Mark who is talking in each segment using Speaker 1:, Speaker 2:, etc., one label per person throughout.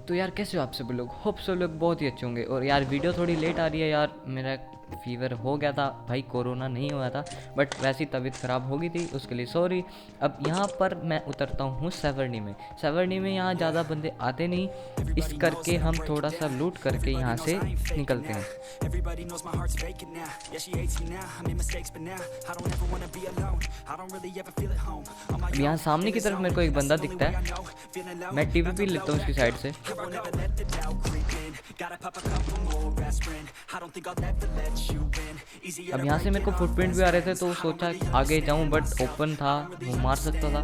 Speaker 1: तो यार कैसे हो आप सब लोग, होप सो लोग बहुत ही अच्छे होंगे। और यार वीडियो थोड़ी लेट आ रही है यार, मेरा फीवर हो गया था भाई, कोरोना नहीं हुआ था बट वैसी तबीयत ख़राब हो गई थी, उसके लिए सॉरी। अब यहाँ पर मैं उतरता हूँ सवर्णी में। सवर्णी में यहाँ ज़्यादा बंदे आते नहीं, इस करके हम थोड़ा सा लूट करके यहाँ से निकलते हैं। अब यहाँ सामने की तरफ मेरे को एक बंदा दिखता है, मैं टीपीपी लेता हूँ उसकी साइड से। अब यहाँ से मेरे को फुटप्रिंट भी आ रहे थे तो सोचा आगे जाऊँ, बट ओपन था, वो मार सकता था।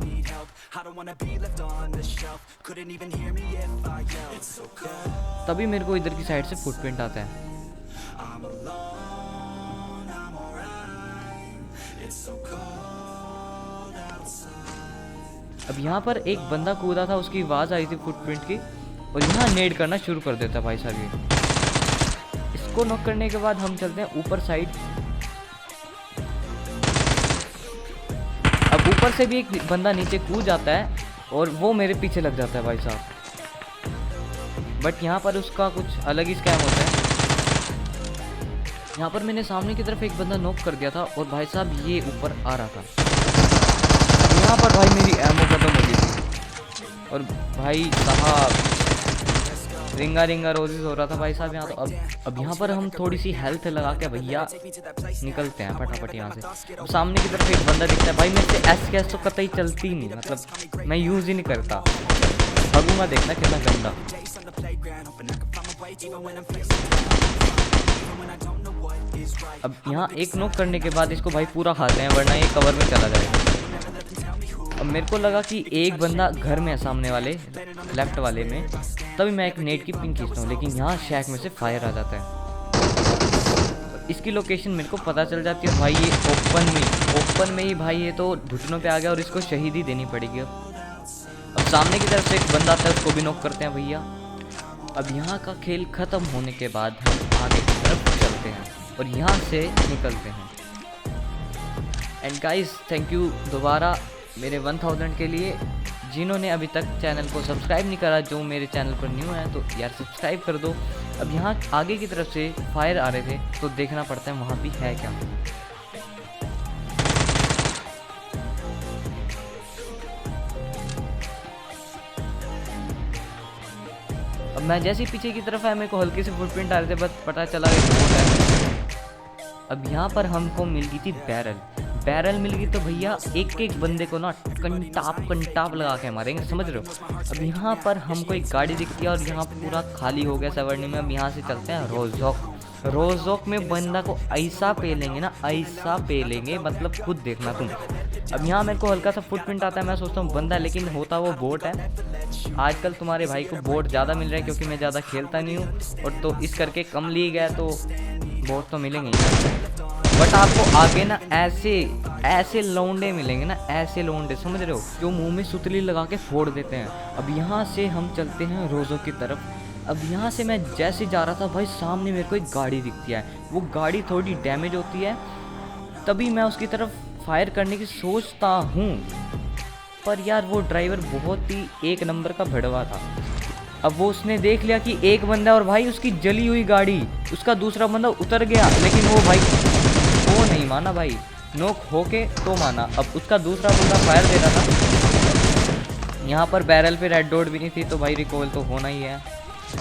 Speaker 1: तभी मेरे को इधर की साइड से फुटप्रिंट आता है। अब यहाँ पर एक बंदा कूदा था, उसकी आवाज़ आई थी फुटप्रिंट की, और यहाँ नेड करना शुरू कर देता भाई साहब। ये इसको नॉक करने के बाद हम चलते हैं ऊपर साइड। अब ऊपर से भी एक बंदा नीचे कूद जाता है और वो मेरे पीछे लग जाता है भाई साहब। बट यहाँ पर उसका कुछ अलग ही स्कैम होता है। यहाँ पर मैंने सामने की तरफ एक बंदा नॉक कर दिया था और भाई साहब ये ऊपर आ रहा था। यहाँ पर भाई मेरी एमो खत्म हो गई थी और भाई साहब रिंगा रिंगा रोजेस हो रहा था भाई साहब यहाँ। तो अब यहाँ पर हम थोड़ी सी हेल्थ लगा के भैया निकलते हैं फटाफट यहाँ से। अब सामने की तरफ एक बंदा दिखता है भाई, मेरे से एस तो कतई चलती ही नहीं, मतलब मैं यूज़ ही नहीं करता। भगूंगा देखना कितना गंदा। अब यहाँ एक नॉक करने के बाद इसको भाई पूरा खाते हैं वरना ये कवर में चला जाएगा। अब मेरे को लगा कि एक बंदा घर में है सामने वाले लेफ्ट वाले में, तभी मैं एक नेट की पिंग खींचता हूँ, लेकिन यहाँ शैक में से फायर आ जाता है। इसकी लोकेशन मेरे को पता चल जाती है भाई, ये ओपन में ही भाई ये तो घुटनों पे आ गया और इसको शहीदी देनी पड़ेगी। अब सामने की तरफ से एक बंदा आता है, उसको भी नॉक करते हैं भैया। अब यहाँ का खेल ख़त्म होने के बाद हम आगे की तरफ चलते हैं और यहाँ से निकलते हैं। एंड गाइस थैंक यू दोबारा मेरे 1000 के लिए। जिन्होंने अभी तक चैनल को सब्सक्राइब नहीं करा, जो मेरे चैनल पर न्यू है तो यार सब्सक्राइब कर दो। अब यहाँ आगे की तरफ से फायर आ रहे थे तो देखना पड़ता है वहाँ भी है क्या। अब मैं जैसे ही पीछे की तरफ है, मेरे को हल्के से फुटप्रिंट आ रहे थे, बस पता चला गया। अब यहाँ पर हमको मिल गई थी बैरल मिल गई, तो भैया एक एक बंदे को ना कंटाप लगा के मारेंगे, समझ रहे हो। अब यहाँ पर हमको एक गाड़ी दिखती है और यहाँ पूरा खाली हो गया सवर्णी में। अब यहाँ से चलते हैं रोजोक में बंदा को ऐसा पेलेंगे ना, ऐसा पेलेंगे मतलब खुद देखना तुम। अब यहाँ मेरे को हल्का सा फुटप्रिंट आता है, मैं सोचता हूँ बंदा, लेकिन होता वो बोट है। आजकल तुम्हारे भाई को बोट ज़्यादा मिल रहा है क्योंकि मैं ज़्यादा खेलता नहीं हूँ, और तो इस करके कम ली गया तो बोट तो मिलेंगे। बट आपको आगे ना ऐसे लौंडे मिलेंगे ना, ऐसे लौंडे, समझ रहे हो, जो मुंह में सुतली लगा के फोड़ देते हैं। अब यहाँ से हम चलते हैं रोज़ों की तरफ। अब यहाँ से मैं जैसे जा रहा था भाई, सामने मेरे को एक गाड़ी दिखती है, वो गाड़ी थोड़ी डैमेज होती है, तभी मैं उसकी तरफ फायर करने की सोचता हूँ, पर यार वो ड्राइवर बहुत ही एक नंबर का भड़वा था। अब वो उसने देख लिया कि एक बंदा, और भाई उसकी जली हुई गाड़ी, उसका दूसरा बंदा उतर गया, लेकिन वो भाई वो नहीं माना भाई, नोक होके तो माना। अब उसका दूसरा बंदा फायर दे रहा था। यहाँ पर बैरल पे रेड डॉट भी नहीं थी तो भाई रिकॉल तो होना ही है।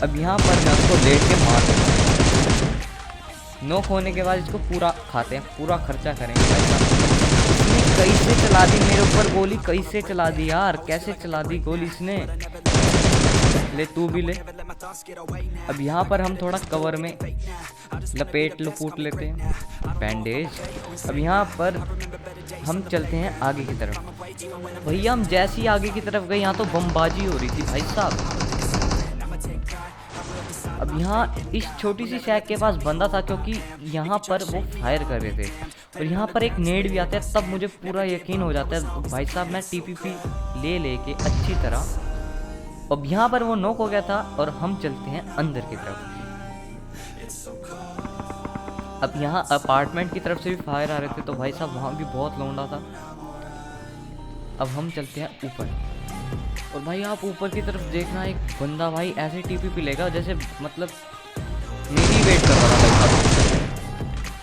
Speaker 1: अब यहाँ पर मैं उसको लेट के मार दूँगा। नोक होने के बाद इसको पूरा खाते हैं, पूरा खर्चा करेंगे भाई साहब। इसने कैसे चला दी मेरे ऊपर गोली, कैसे चला दी यार, कैसे चला दी गोली इसने। ले तू भी ले। अब यहाँ पर हम थोड़ा कवर में लपूट लेते हैं बैंडेज। अब यहाँ पर हम चलते हैं आगे की तरफ। भैया हम जैसे ही आगे की तरफ गए, यहाँ तो बमबाजी हो रही थी भाई साहब। अब यहाँ इस छोटी सी शैक के पास बंदा था, क्योंकि यहाँ पर वो फायर कर रहे थे और यहाँ पर एक नेड भी आता है, तब मुझे पूरा यकीन हो जाता है भाई साहब मैं टीपीपी लेके अच्छी तरह। अब यहाँ पर वो नॉक हो गया था और हम चलते हैं अंदर की तरफ। अब यहाँ अपार्टमेंट की तरफ से भी फायर आ रहे थे तो भाई साहब वहाँ भी बहुत लौंडा था। अब हम चलते हैं ऊपर। और भाई आप ऊपर की तरफ देखना, एक बंदा भाई ऐसे टीपी लेगा जैसे मतलब मेरी वेट कर रहा था भाई।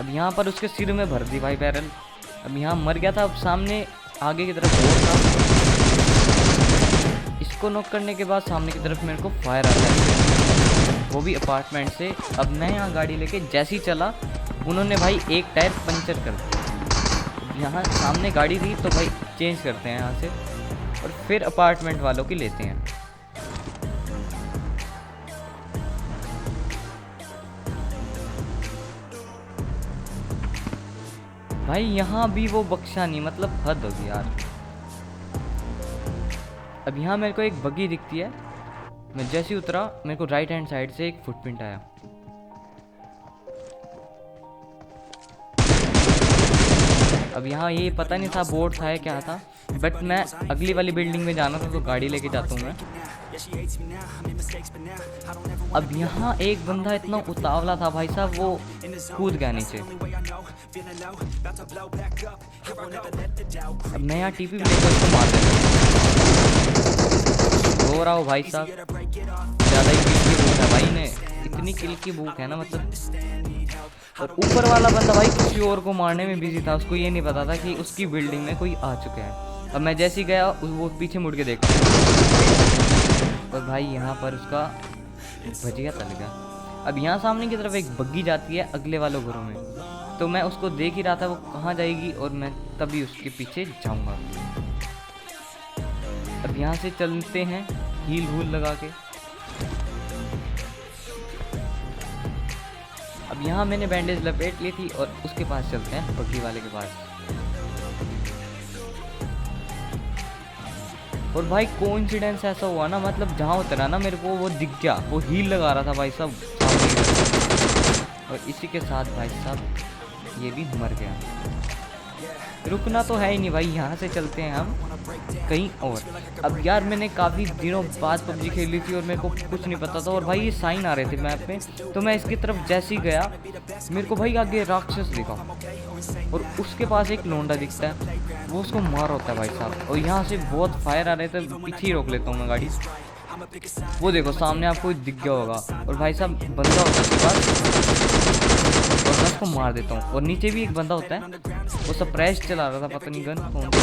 Speaker 1: अब यहाँ पर उसके सिर में भर दी भाई बैरल। अब यहाँ मर गया था। अब सामने आगे की तरफ और था, इसको नॉक करने के बाद सामने की तरफ मेरे को फायर आता है, वो भी अपार्टमेंट से। अब मैं यहाँ गाड़ी लेके जैसे ही चला, उन्होंने भाई एक टायर पंचर कर दिया। यहाँ सामने गाड़ी थी तो भाई चेंज करते हैं यहाँ से और फिर अपार्टमेंट वालों की लेते हैं। भाई यहाँ भी वो बख्शा नहीं, मतलब हद होगी यार। अब यहाँ मेरे को एक बग्गी दिखती है, मैं जैसे ही उतरा मेरे को राइट हैंड साइड से एक फुटप्रिंट आया। अब यहाँ ये पता नहीं था बोर्ड था या क्या था, बट मैं अगली वाली बिल्डिंग में जाना था तो गाड़ी लेके जाता हूँ मैं। अब यहाँ एक बंदा इतना उतावला था भाई साहब, वो कूद गया नीचे। अब मैं यहाँ टीपी लेकर उसको मार देता हूँ। रो रहा हूँ भाई साहब, ज़्यादा ही किल की भूख है भाई ने, इतनी किल की भूख है ना मतलब। और ऊपर वाला बंदा भाई किसी और को मारने में बिजी था, उसको ये नहीं पता था कि उसकी बिल्डिंग में कोई आ चुका है। अब मैं जैसे ही गया वो पीछे मुड़ के देखा और भाई यहाँ पर उसका भजिया तल गया। अब यहाँ सामने की तरफ एक बग्गी जाती है अगले वालों घरों में, तो मैं उसको देख ही रहा था वो कहाँ जाएगी और मैं तभी उसके पीछे जाऊँगा। अब यहाँ से चलते हैं हील हूल लगा के। अब यहाँ मैंने बैंडेज लपेट ली थी और उसके पास चलते हैं, बग्गी वाले के पास। और भाई कोइंसिडेंस ऐसा हुआ ना, मतलब जहाँ उतरा ना मेरे को वो दिख गया, वो हील लगा रहा था भाई साहब। और इसी के साथ भाई साहब ये भी मर गया। रुकना तो है ही नहीं भाई, यहाँ से चलते हैं हम कहीं और। अब यार मैंने काफ़ी दिनों बाद पबजी खेली थी और मेरे को कुछ नहीं पता था, और भाई ये साइन आ रहे थे मैप पे, तो मैं इसकी तरफ जैसे ही गया मेरे को भाई आगे राक्षस दिखा और उसके पास एक लोंडा दिखता है, वो उसको मार होता है भाई साहब। और यहाँ से बहुत फायर आ रहे थे, पीछे ही रोक लेता हूँ मैं गाड़ी। वो देखो सामने आपको दिख गया होगा, और भाई साहब बंदा होता है उसके पास और मैं उसको मार देता हूँ। और नीचे भी एक बंदा होता है, वो सरप्राइज चला रहा था, पता नहीं गन कौन सी।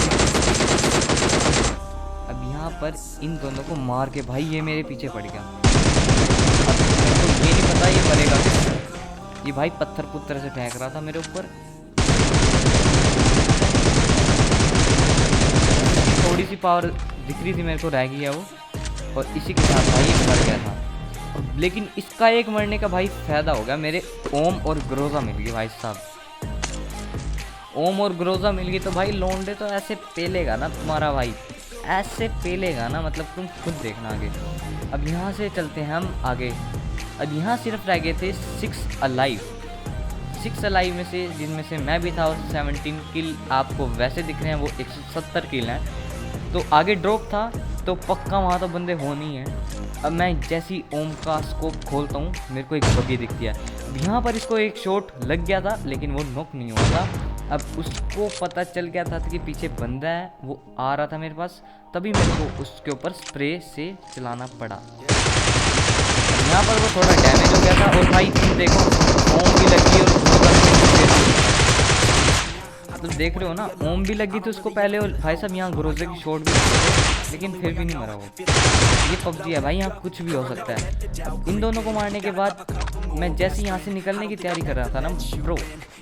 Speaker 1: अब यहाँ पर इन दोनों को मार के भाई ये मेरे पीछे पड़ गया। अब तो ये नहीं पता ये मरेगा कैसे। ये भाई पत्थर पुत्थर से फेंक रहा था मेरे ऊपर। थोड़ी सी पावर दिख रही थी मेरे को, रह गई है वो, और इसी के साथ भाई ये मर गया था। लेकिन इसका एक मरने का भाई फायदा हो गया, मेरे ओम और ग्रोजा मिल गई भाई साहब। ओम और ग्रोजा मिल गई तो भाई लोंडे तो ऐसे पेलेगा ना तुम्हारा भाई, ऐसे पेलेगा ना, मतलब तुम खुद देखना आगे। अब यहाँ से चलते हैं हम आगे। अब यहाँ सिर्फ रह गए थे 6 अलाइव में से, जिनमें से मैं भी था। और 17 किल आपको वैसे दिख रहे हैं, वो 170 किल हैं। तो आगे ड्रॉप था तो पक्का वहाँ तो बंदे होने ही हैं। अब मैं जैसी ओम का स्कोप खोलता हूँ मेरे को एक बग्गी दिखती है। यहाँ पर इसको एक शॉट लग गया था लेकिन वो नॉक नहीं हुआ था। अब उसको पता चल गया था कि पीछे बंदा है, वो आ रहा था मेरे पास, तभी मेरे को उसके ऊपर स्प्रे से चलाना पड़ा। यहाँ पर वो थोड़ा डैमेज हो गया था। और भाई तुम देखो ओम भी लगी और तो देख रहे हो ना, ओम भी लगी थी उसको पहले, और भाई साहब यहाँ ग्रोजे की शॉट भी लेकिन फिर भी नहीं मरा वो। ये पबजी है भाई, यहाँ कुछ भी हो सकता है। अब इन दोनों को मारने के बाद मैं जैसे यहाँ से निकलने की तैयारी कर रहा था ना ब्रो,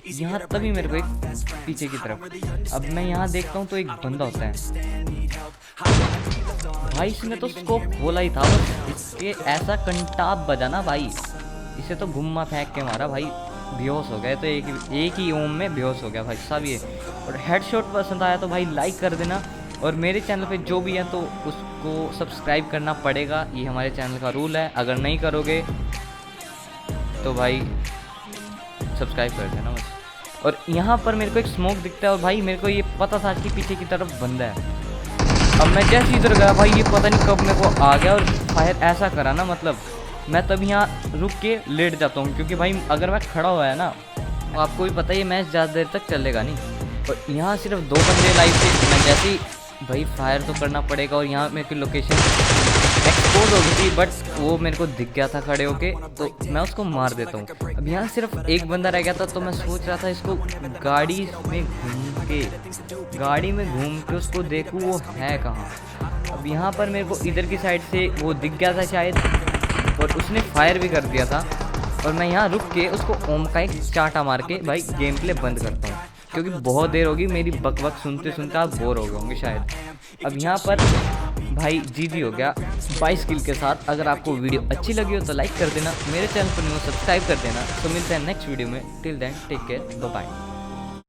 Speaker 1: यहाँ तभी मेरे को एक पीछे की तरफ, अब मैं यहाँ देखता हूँ तो एक बंदा होता है भाई, इसने तो स्कोप खोला ही था, बस इसके ऐसा कंटाप बजा ना भाई, इसे तो घुम्मा फेंक के मारा भाई, बेहोश हो गए। तो एक ही ओम में बेहोश हो गया भाई साहब ये। और हेडशॉट पसंद आया तो भाई लाइक कर देना, और मेरे चैनल पे जो भी है तो उसको सब्सक्राइब करना पड़ेगा, ये हमारे चैनल का रूल है। अगर नहीं करोगे तो भाई सब्सक्राइब कर देना बस। और यहाँ पर मेरे को एक स्मोक दिखता है, और भाई मेरे को ये पता था कि पीछे की तरफ बंदा है। अब मैं जैसे इधर गया भाई, ये पता नहीं कब मेरे को आ गया और फायर ऐसा करा ना, मतलब मैं तब यहाँ रुक के लेट जाता हूँ, क्योंकि भाई अगर मैं खड़ा हुआ है ना तो आपको भी पता है ये मैच ज़्यादा देर तक चलेगा नहीं। और यहाँ सिर्फ 2 बंदे लाइव थे, मैं जैसे ही भाई फायर तो करना पड़ेगा। और यहाँ मेरे की लोकेशन एक्सपोज हो गई थी, बट वो मेरे को दिख गया था खड़े होके, तो मैं उसको मार देता हूँ। अब यहाँ सिर्फ एक बंदा रह गया था, तो मैं सोच रहा था इसको गाड़ी में घूम के उसको देखूँ वो है कहाँ। अब यहाँ पर मेरे को इधर की साइड से वो दिख गया था शायद, और उसने फायर भी कर दिया था। और मैं यहाँ रुक के उसको ओम का एक चाटा मार के भाई गेम प्ले बंद करता हूँ, क्योंकि बहुत देर होगी मेरी बक बक सुनते सुनते आप बोर हो गए होंगे शायद। अब यहाँ पर भाई जीजी हो गया 22 किल के साथ। अगर आपको वीडियो अच्छी लगी हो तो लाइक कर देना, मेरे चैनल पर न्यू सब्सक्राइब कर देना। तो मिलते हैं नेक्स्ट वीडियो में, till then take care, bye bye.